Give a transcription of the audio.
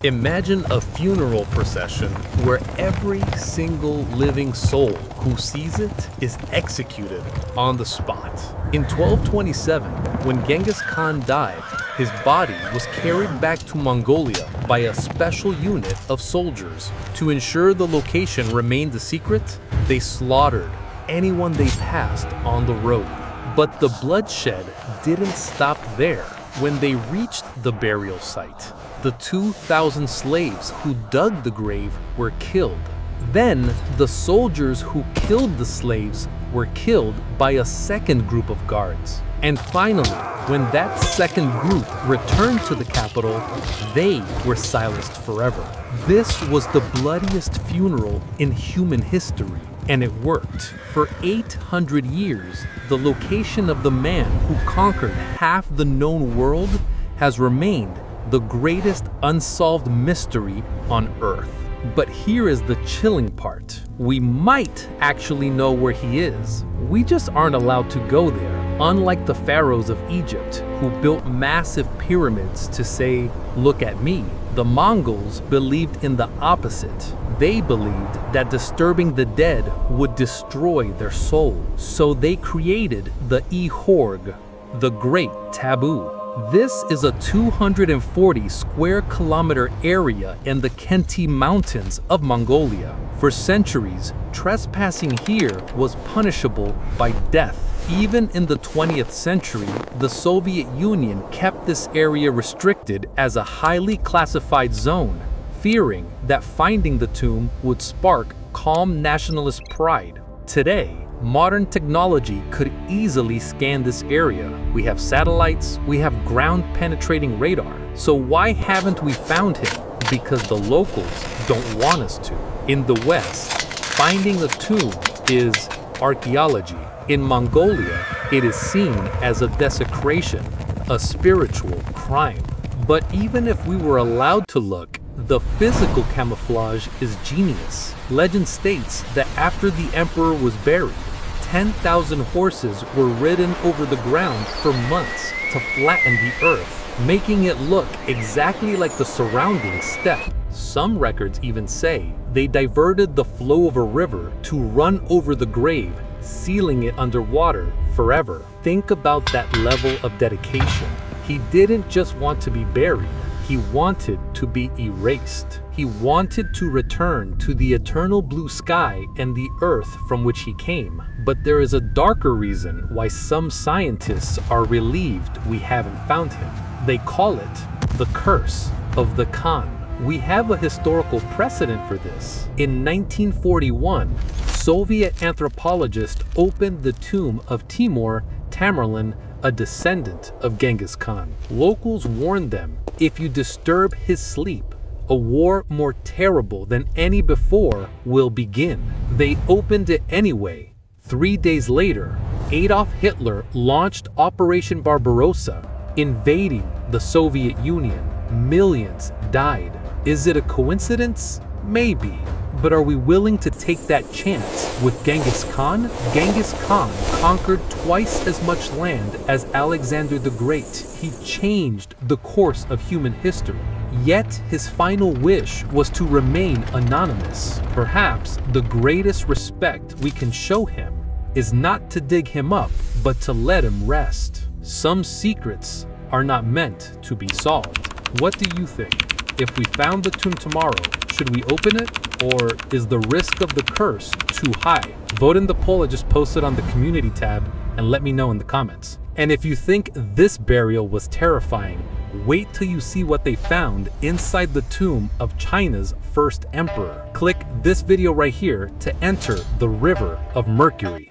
Imagine a funeral procession where every single living soul who sees it is executed on the spot. In 1227, when Genghis Khan died, his body was carried back to Mongolia by a special unit of soldiers. To ensure the location remained a secret, they slaughtered anyone they passed on the road. But the bloodshed didn't stop there. When they reached the burial site, the 2,000 slaves who dug the grave were killed. Then, the soldiers who killed the slaves were killed by a second group of guards. And finally, when that second group returned to the capital, they were silenced forever. This was the bloodiest funeral in human history, and it worked. For 800 years, the location of the man who conquered half the known world has remained the greatest unsolved mystery on Earth. But here is the chilling part. We might actually know where he is. We just aren't allowed to go there, unlike the pharaohs of Egypt, who built massive pyramids to say, "Look at me." The Mongols believed in the opposite. They believed that disturbing the dead would destroy their soul. So they created the Ihorg, the Great Taboo. This is a 240 square kilometer area in the Khenti Mountains of Mongolia. For centuries, trespassing here was punishable by death. Even in the 20th century, the Soviet Union kept this area restricted as a highly classified zone, fearing that finding the tomb would spark calm nationalist pride. Today, modern technology could easily scan this area. We have satellites, we have ground-penetrating radar. So why haven't we found him? Because the locals don't want us to. In the West, finding a tomb is archaeology. In Mongolia, it is seen as a desecration, a spiritual crime. But even if we were allowed to look, the physical camouflage is genius. Legend states that after the emperor was buried, 10,000 horses were ridden over the ground for months to flatten the earth, making it look exactly like the surrounding steppe. Some records even say they diverted the flow of a river to run over the grave, sealing it underwater forever. Think about that level of dedication. He didn't just want to be buried. He wanted to be erased. He wanted to return to the eternal blue sky and the earth from which he came. But there is a darker reason why some scientists are relieved we haven't found him. They call it the curse of the Khan. We have a historical precedent for this. In 1941, Soviet anthropologists opened the tomb of Timur Tamerlan, a descendant of Genghis Khan. Locals warned them, if you disturb his sleep, a war more terrible than any before will begin. They opened it anyway. 3 days later, Adolf Hitler launched Operation Barbarossa, invading the Soviet Union. Millions died. Is it a coincidence? Maybe. But are we willing to take that chance with Genghis Khan? Genghis Khan conquered twice as much land as Alexander the Great. He changed the course of human history. Yet his final wish was to remain anonymous. Perhaps the greatest respect we can show him is not to dig him up, but to let him rest. Some secrets are not meant to be solved. What do you think? If we found the tomb tomorrow, should we open it? Or is the risk of the curse too high? Vote in the poll I just posted on the community tab and let me know in the comments. And if you think this burial was terrifying, wait till you see what they found inside the tomb of China's first emperor. Click this video right here to enter the River of Mercury.